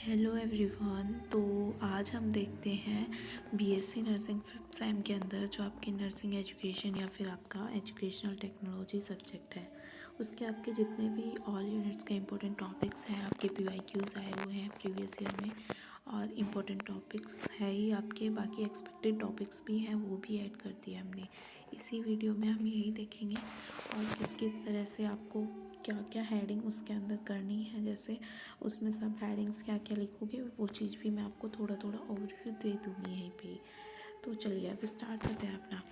Hello everyone. तो आज हम देखते हैं बीएससी नर्सिंग फिफ्थ सेम के अंदर जो आपकी नर्सिंग एजुकेशन या फिर आपका एजुकेशनल टेक्नोलॉजी सब्जेक्ट है उसके आपके जितने भी ऑल यूनिट्स के इम्पोर्टेंट टॉपिक्स हैं। आपके पीवाईक्यूज़ आए हुए हैं प्रीवियस ईयर में और इम्पोर्टेंट टॉपिक्स है ही आपके, बाकी एक्सपेक्टेड टॉपिक्स भी हैं वो भी ऐड कर दिए हमने। इसी वीडियो में हम यही देखेंगे और किस किस तरह से आपको क्या क्या हेडिंग उसके अंदर करनी है, जैसे उसमें सब हेडिंग्स क्या क्या लिखोगे वो चीज़ भी मैं आपको थोड़ा थोड़ा ओवरव्यू दे दूँगी यहीं पे। तो चलिए अब स्टार्ट करते हैं अपना।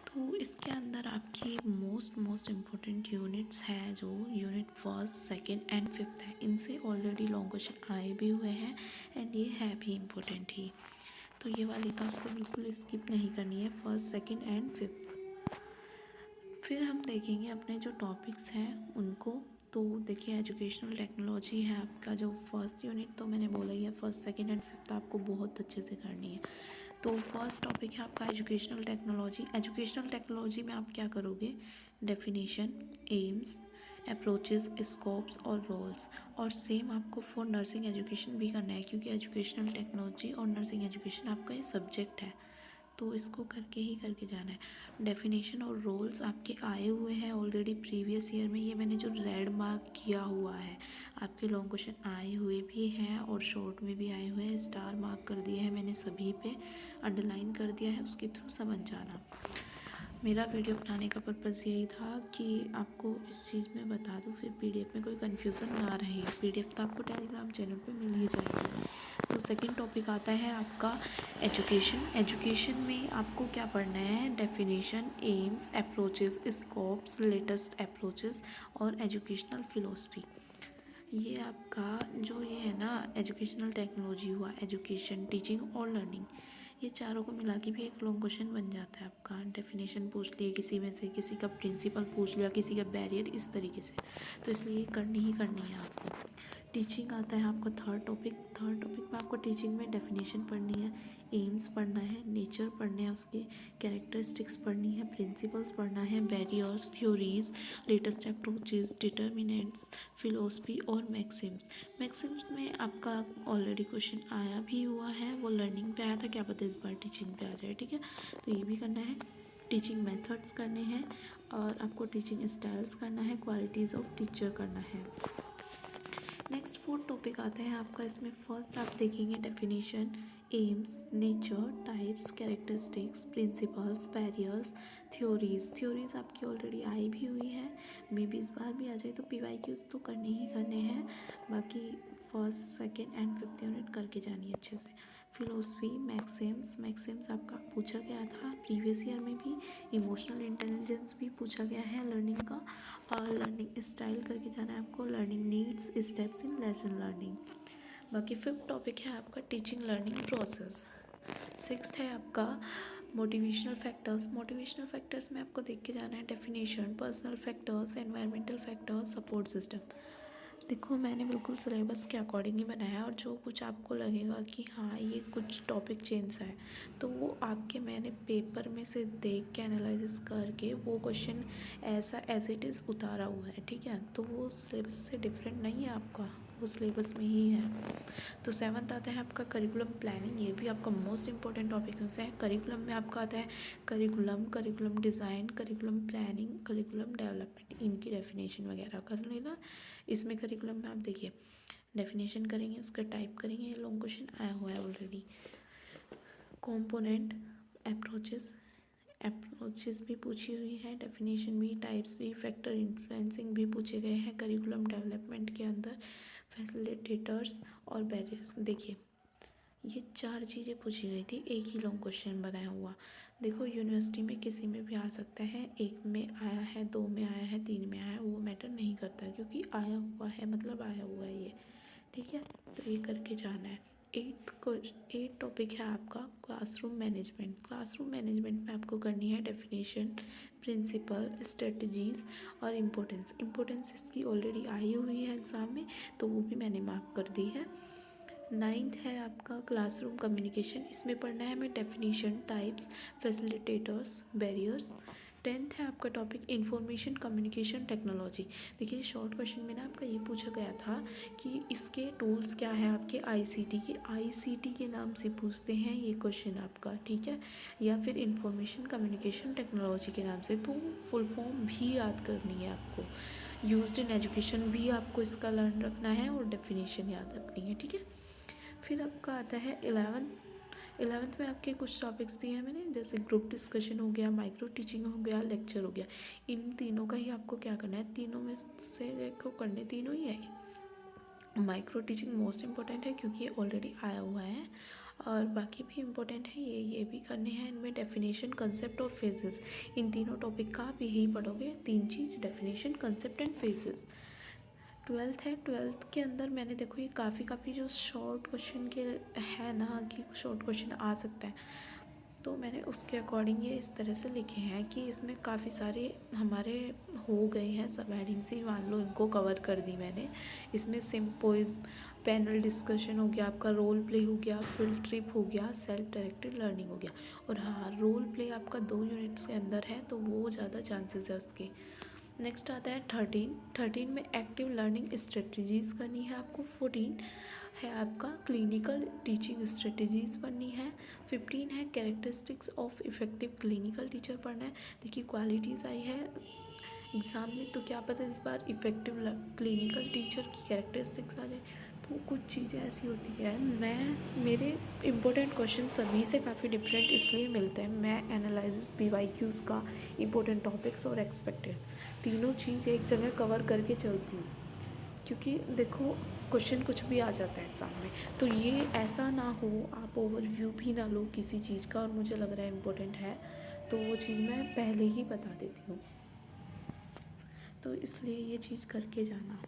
तो इसके अंदर आपकी मोस्ट इम्पोर्टेंट यूनिट्स हैं जो unit first second and fifth है। इनसे ऑलरेडी लॉन्ग क्वेश्चन आए भी हुए हैं एंड ये है भी इम्पोर्टेंट ही। तो ये वाली तो आपको बिल्कुल स्किप नहीं करनी है, फर्स्ट सेकंड एंड फिफ्थ। फिर हम देखेंगे अपने जो टॉपिक्स हैं उनको। तो देखिए एजुकेशनल टेक्नोलॉजी है आपका जो फर्स्ट यूनिट, तो मैंने बोला ही है फर्स्ट सेकंड एंड फिफ्थ आपको बहुत अच्छे से करनी है। तो फर्स्ट टॉपिक है आपका एजुकेशनल टेक्नोलॉजी। एजुकेशनल टेक्नोलॉजी में आप क्या करोगे, डेफिनेशन, एम्स, अप्रोचेस, स्कोप्स और रोल्स। और सेम आपको फॉर नर्सिंग एजुकेशन भी करना है क्योंकि एजुकेशनल टेक्नोलॉजी और नर्सिंग एजुकेशन आपका ये सब्जेक्ट है, तो इसको करके ही करके जाना है। डेफिनेशन और रोल्स आपके आए हुए हैं ऑलरेडी प्रीवियस ईयर में, ये मैंने जो रेड मार्क किया हुआ है आपके लॉन्ग क्वेश्चन आए हुए भी हैं और शॉर्ट में भी आए हुए हैं। स्टार मार्क कर दिए हैं मैंने, सभी पे अंडरलाइन कर दिया है, उसके थ्रू समझ जाना। मेरा वीडियो बनाने का पर्पज़ यही था कि आपको इस चीज़ में बता दूँ, फिर पीडीएफ में कोई कन्फ्यूज़न ना रहे। पीडीएफ तो आपको टेलीग्राम चैनल पे मिल ही जाएगी। तो सेकंड टॉपिक आता है आपका एजुकेशन। एजुकेशन में आपको क्या पढ़ना है, definition, AIIMS, approaches, scopes, latest approaches और एजुकेशनल फ़िलोसफी। ये आपका जो ये है ना एजुकेशनल टेक्नोलॉजी हुआ, एजुकेशन, टीचिंग और लर्निंग, ये चारों को मिला के भी एक लॉन्ग क्वेश्चन बन जाता है आपका। डेफिनेशन पूछ लिए किसी में से, किसी का प्रिंसिपल पूछ लिया, किसी का बैरियर, इस तरीके से। तो इसलिए करनी ही करनी है आपको। टीचिंग आता है आपका थर्ड टॉपिक। थर्ड टॉपिक में आपको टीचिंग में डेफिनेशन पढ़नी है, एम्स पढ़ना है, नेचर पढ़ने हैं, उसके कैरेक्टरिस्टिक्स पढ़नी है, प्रिंसिपल्स पढ़ना है, barriers, theories, latest approaches, determinants, philosophy और मैक्सिम्स। मैक्सिम्स में आपका ऑलरेडी क्वेश्चन आया भी हुआ है, वो लर्निंग पे आया था, क्या पता इस बार टीचिंग पे आ जाए, ठीक है। तो ये भी करना है। टीचिंग मेथड्स करने हैं और आपको टीचिंग स्टाइल्स करना है, क्वालिटीज़ ऑफ टीचर करना है। नेक्स्ट फोर्थ टॉपिक आता है आपका, इसमें फर्स्ट आप देखेंगे definition, AIIMS, nature, types, characteristics, principles, barriers, theories आपकी ऑलरेडी आई भी हुई है, मे बी इस बार भी आ जाए। तो पीवाईक्यूज तो करने ही करने हैं, बाकी first second and fifth unit करके जानी है अच्छे से। फिलोसफी, मैक्सिम्स आपका पूछा गया था प्रीवियस ईयर में भी। इमोशनल इंटेलिजेंस भी पूछा गया है लर्निंग का, और लर्निंग स्टाइल करके जाना है आपको, learning needs, steps in lesson learning. बाकी फिफ्थ टॉपिक है आपका टीचिंग लर्निंग प्रोसेस। सिक्स्थ है आपका मोटिवेशनल फैक्टर्स। मोटिवेशनल फैक्टर्स में आपको देख के जाना है definition, personal factors, environmental factors, support system. देखो मैंने बिल्कुल सिलेबस के अकॉर्डिंग ही बनाया, और जो कुछ आपको लगेगा कि हाँ ये कुछ टॉपिक चेंज है तो वो आपके मैंने पेपर में से देख के एनालिसिस करके वो क्वेश्चन ऐसा एज इट इज़ उतारा हुआ है, ठीक है। तो वो सिलेबस से डिफरेंट नहीं है आपका, वो सिलेबस में ही है। तो सेवन्थ आता है आपका करिकुलम प्लानिंग। ये भी आपका मोस्ट इंपॉर्टेंट टॉपिक में से है। करिकुलम में आपका आता है curriculum design, curriculum planning, curriculum development, इनकी डेफिनेशन वगैरह कर लेना। इसमें करिकुलम में आप देखिए डेफिनेशन करेंगे, उसका टाइप करेंगे, ये लॉन्ग क्वेश्चन आया हुआ है ऑलरेडी। कंपोनेंट, अप्रोचेस भी पूछी हुई है, डेफिनेशन भी, टाइप्स भी, फैक्टर इन्फ्लुएंसिंग भी पूछे गए हैं करिकुलम डेवलपमेंट के अंदर, फैसिलिटेटर्स और बैरियर्स। देखिए ये चार चीज़ें पूछी गई थी, एक ही लॉन्ग क्वेश्चन बनाया हुआ। देखो यूनिवर्सिटी में किसी में भी आ सकता है, एक में आया है, दो में आया है, तीन में आया है, वो मैटर नहीं करता क्योंकि आया हुआ है मतलब आया हुआ है ये, ठीक है। तो ये करके जाना है। एट टॉपिक है आपका क्लासरूम मैनेजमेंट। क्लासरूम मैनेजमेंट में आपको करनी है डेफिनेशन, प्रिंसिपल, स्ट्रेटजीज और इम्पोर्टेंस इसकी ऑलरेडी आई हुई है एग्ज़ाम में, तो वो भी मैंने मार्क कर दी है। नाइन्थ है आपका क्लासरूम कम्युनिकेशन। इसमें पढ़ना है हमें definition, types, facilitators, barriers. 10th है आपका टॉपिक इंफॉर्मेशन कम्युनिकेशन टेक्नोलॉजी। देखिए शॉर्ट क्वेश्चन में ना आपका ये पूछा गया था कि इसके टूल्स क्या है आपके आईसीटी के, आईसीटी के नाम से पूछते हैं ये क्वेश्चन आपका, ठीक है, या फिर इंफॉर्मेशन कम्युनिकेशन टेक्नोलॉजी के नाम से। तो फुल फॉर्म भी याद करनी है आपको, यूज्ड इन एजुकेशन भी आपको इसका लर्न रखना है और डेफिनेशन याद रखनी है, ठीक है। फिर आपका आता है 11th में आपके कुछ टॉपिक्स दिए हैं मैंने, जैसे ग्रुप डिस्कशन हो गया, माइक्रो टीचिंग हो गया, लेक्चर हो गया। इन तीनों का ही आपको क्या करना है, तीनों में से देखो करने तीनों ही है। माइक्रो टीचिंग मोस्ट इम्पोर्टेंट है क्योंकि ये ऑलरेडी आया हुआ है, और बाकी भी इम्पोर्टेंट है, ये भी करने हैं। इनमें डेफिनेशन, कंसेप्ट और फेजेस, इन तीनों टॉपिक का आप यही पढ़ोगे, तीन चीज़, definition, concept and phases. 12th है, 12th के अंदर मैंने देखो ये काफ़ी जो शॉर्ट क्वेश्चन के है ना कि शॉर्ट क्वेश्चन आ सकता है, तो मैंने उसके अकॉर्डिंग ये इस तरह से लिखे हैं कि इसमें काफ़ी सारे हमारे हो गए हैं, सब हेडिंग से मान लो इनको कवर कर दी मैंने। इसमें सिम्पोज, पैनल डिस्कशन हो गया आपका, रोल प्ले हो गया, फील्ड ट्रिप हो गया, सेल्फ डायरेक्टेड लर्निंग हो गया। और हाँ, रोल प्ले आपका 2 यूनिट्स के अंदर है तो वो ज़्यादा चांसेस है उसके। नेक्स्ट आता है 13 में एक्टिव लर्निंग स्ट्रेटजीज़ करनी है आपको। 14 है आपका क्लिनिकल टीचिंग स्ट्रेटजीज़ पढ़नी है। 15 है characteristics of effective clinical teacher पढ़ना है। देखिए क्वालिटीज़ आई है एग्ज़ाम में, तो क्या पता इस बार इफ़ेक्टिव क्लिनिकल टीचर की कैरेक्टरिस्टिक्स आ जाए। तो कुछ चीज़ें ऐसी होती है, मेरे इम्पोर्टेंट क्वेश्चन सभी से काफ़ी डिफरेंट इसलिए मिलते हैं। मैं एनालिसिस PYQs का, इम्पोर्टेंट टॉपिक्स और एक्सपेक्टेड, तीनों चीज़ एक जगह कवर करके चलती हूँ, क्योंकि देखो क्वेश्चन कुछ भी आ जाता है एग्ज़ाम में, तो ये ऐसा ना हो आप ओवरव्यू भी ना लो किसी चीज़ का और मुझे लग रहा है इम्पोर्टेंट है तो वो चीज़ मैं पहले ही बता देती हूँ, तो इसलिए ये चीज़ करके जाना।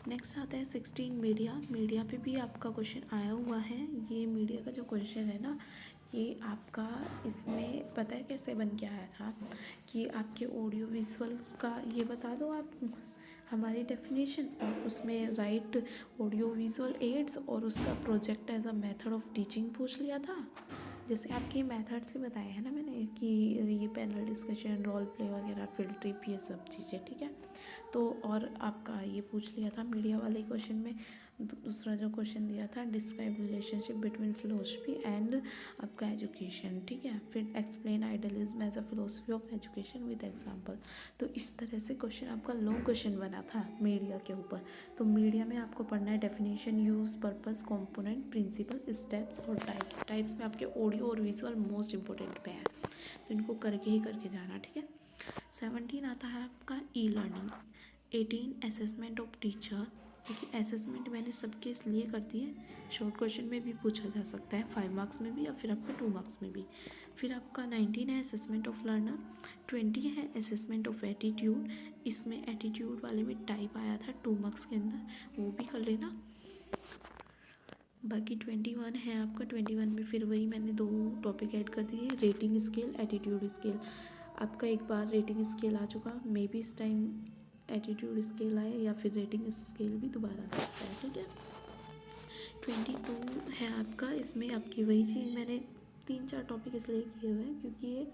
नेक्स्ट आता है 16 मीडिया पे भी आपका क्वेश्चन आया हुआ है। ये मीडिया का जो क्वेश्चन है ना, ये आपका इसमें पता है कैसे बन के आया था कि आपके ऑडियो विजुअल का ये बता दो आप हमारी डेफिनेशन, और उसमें राइट ऑडियो विजुअल एड्स और उसका project as a method of teaching पूछ लिया था। जैसे आपके मेथड से बताया है ना मैंने कि ये पैनल डिस्कशन, रोल प्ले वगैरह, फील्ड ट्रिप, ये सब चीज़ें, ठीक है। तो और आपका ये पूछ लिया था मीडिया वाले क्वेश्चन में। दूसरा जो क्वेश्चन दिया था, describe relationship between philosophy and आपका एजुकेशन, ठीक है। फिर explain idealism as a philosophy of education with example. तो इस तरह से क्वेश्चन आपका लॉन्ग क्वेश्चन बना था मीडिया के ऊपर। तो मीडिया में आपको पढ़ना है definition, use, purpose, component, principle, steps और टाइप्स में आपके ऑडियो और विजुअल मोस्ट इंपॉर्टेंट पे है, तो इनको करके जाना, ठीक है। 17 आता है आपका e learning. 18 assessment of teacher. देखिए असेसमेंट मैंने सबके इसलिए कर दी है, शॉर्ट क्वेश्चन में भी पूछा जा सकता है, 5 मार्क्स में भी या फिर आपका 2 मार्क्स में भी। फिर आपका 19 है असेसमेंट ऑफ लर्नर। 20 है असेसमेंट ऑफ एटीट्यूड। इसमें एटीट्यूड वाले में टाइप आया था 2 मार्क्स के अंदर, वो भी कर लेना। बाकी 21 है आपका, 21 में फिर वही मैंने 2 टॉपिक ऐड कर दिए, रेटिंग स्केल, एटीट्यूड स्केल। आपका एक बार रेटिंग स्केल आ चुका, मे बी इस टाइम एटीट्यूड स्केल आए या फिर रेटिंग स्केल भी दोबारा आ सकता है, ठीक है। 22 है आपका, इसमें आपकी वही चीज़ मैंने 3-4 टॉपिक इसलिए किए हुए हैं क्योंकि ये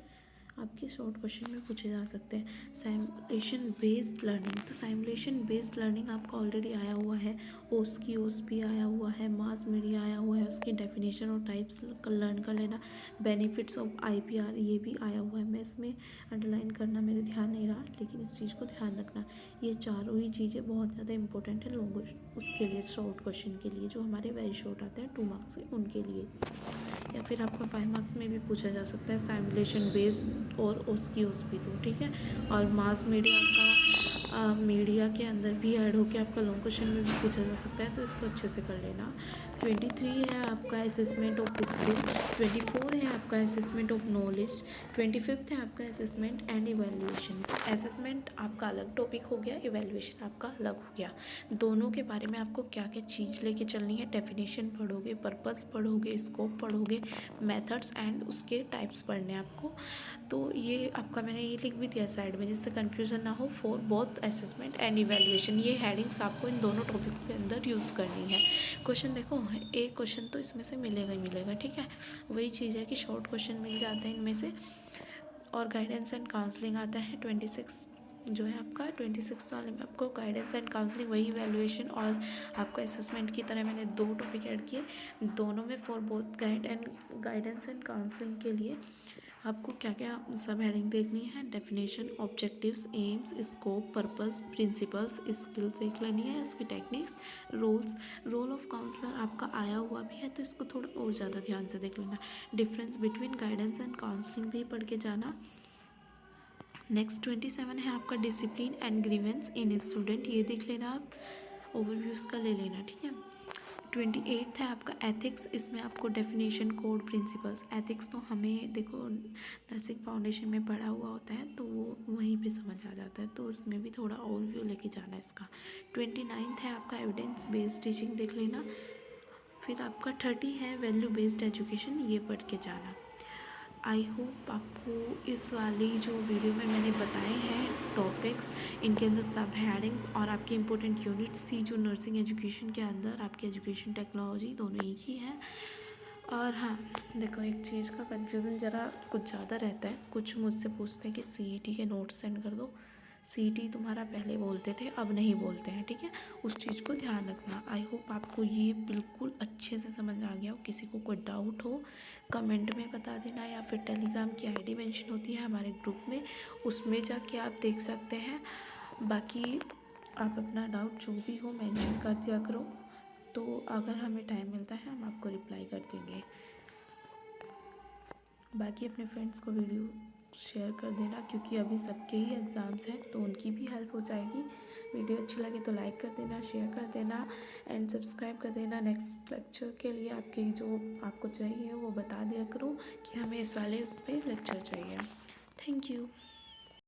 आपके शॉर्ट क्वेश्चन में पूछे जा सकते हैं। साइमुलेशन बेस्ड लर्निंग, तो साइमुलेशन बेस्ड लर्निंग आपका ऑलरेडी आया हुआ है, OSCE आया हुआ है, मास मीडिया आया हुआ है, उसकी डेफिनेशन और टाइप्स लर्न कर लेना। बेनिफिट्स ऑफ IPR ये भी आया हुआ है, मैं इसमें अंडरलाइन करना मेरे ध्यान नहीं रहा, लेकिन इस चीज़ को ध्यान रखना। ये चारों ही चीज़ें बहुत ज़्यादा इंपॉर्टेंट है लॉन्ग उसके लिए, शॉर्ट क्वेश्चन के लिए, जो हमारे वेरी शॉर्ट आते हैं 2 मार्क्स के, उनके लिए। या फिर आपका 5 मार्क्स में भी पूछा जा सकता है साइमुलेशन बेस्ड और OSCE तो, ठीक है। और मास मीडिया का मीडिया के अंदर भी ऐड होकर आपका लॉन्ग क्वेश्चन में भी पूछा जा सकता है, तो इसको अच्छे से कर लेना। 23 है आपका असेसमेंट ऑफ स्किल। 24 है आपका असेसमेंट ऑफ नॉलेज। 25 है आपका असेसमेंट एंड इवैल्यूएशन। असेसमेंट आपका अलग टॉपिक हो गया, इवैल्यूएशन आपका अलग हो गया। दोनों के बारे में आपको क्या क्या चीज़ लेके चलनी है, डेफिनेशन पढ़ोगे, पर्पस पढ़ोगे, स्कोप पढ़ोगे, मेथड्स एंड उसके टाइप्स पढ़ने आपको। तो ये आपका मैंने ये लिख भी दिया साइड में, जिससे कन्फ्यूज़न ना हो, for both assessment and evaluation. ये हेडिंग्स आपको इन दोनों टॉपिक के अंदर यूज़ करनी है। क्वेश्चन देखो, एक क्वेश्चन तो इसमें से मिलेगा ही मिलेगा, ठीक है। वही चीज़ है कि शॉर्ट क्वेश्चन मिल जाते हैं इनमें से, और गाइडेंस एंड काउंसलिंग आता है 26 जो है आपका 26 वाले में आपको गाइडेंस एंड काउंसलिंग वही वैल्यूएशन और आपको असेसमेंट की तरह मैंने 2 टॉपिक ऐड किए, दोनों में for both guidance and counselling के लिए आपको क्या क्या सब हेडिंग देखनी है, definition, objectives, AIIMS, scope, purpose, principles, skills देख लेनी है, उसकी टेक्निक्स, रोल ऑफ काउंसलर आपका आया हुआ भी है तो इसको थोड़ा और ज़्यादा ध्यान से देख लेना, difference between guidance and counselling भी पढ़ के जाना। नेक्स्ट 27 है आपका discipline and grievance in student, ये देख लेना आप, ओवरव्यू इसका ले लेना, ठीक है। 28 है आपका एथिक्स, इसमें आपको डेफिनेशन, कोड, प्रिंसिपल्स, एथिक्स तो हमें देखो नर्सिंग फाउंडेशन में पढ़ा हुआ होता है तो वो वहीं पे समझ आ जाता है, तो उसमें भी थोड़ा ओवरव्यू लेके जाना है इसका। 29 है आपका एविडेंस बेस्ड टीचिंग देख लेना। फिर आपका 30 है वैल्यू बेस्ड एजुकेशन, ये पढ़ के जाना। आई होप आपको इस वाली जो वीडियो में मैंने बताए हैं टॉपिक्स, इनके अंदर सब हेडिंग्स और आपकी इंपॉर्टेंट यूनिट्स थी जो नर्सिंग एजुकेशन के अंदर आपकी एजुकेशन टेक्नोलॉजी दोनों एक ही है। और हाँ देखो, एक चीज़ का कन्फ्यूज़न ज़रा कुछ ज़्यादा रहता है, कुछ मुझसे पूछते हैं कि सीईटी के नोट्स सेंड कर दो, सीईटी तुम्हारा पहले बोलते थे अब नहीं बोलते हैं, ठीक है, उस चीज़ को ध्यान रखना। आई होप आपको ये बिल्कुल अच्छे से समझ आ गया हो। किसी को कोई डाउट हो कमेंट में बता देना, या फिर टेलीग्राम की आईडी मेंशन होती है हमारे ग्रुप में, उसमें जाके आप देख सकते हैं। बाकी आप अपना डाउट जो भी हो मेंशन कर दिया करो, तो अगर हमें टाइम मिलता है हम आपको रिप्लाई कर देंगे। बाकी अपने फ्रेंड्स को वीडियो शेयर कर देना, क्योंकि अभी सबके ही एग्ज़ाम्स हैं तो उनकी भी हेल्प हो जाएगी। वीडियो अच्छी लगे तो लाइक कर देना, शेयर कर देना एंड सब्सक्राइब कर देना। नेक्स्ट लेक्चर के लिए आपके जो आपको चाहिए वो बता दिया करो कि हमें इस वाले उस पर लेक्चर चाहिए। Thank you.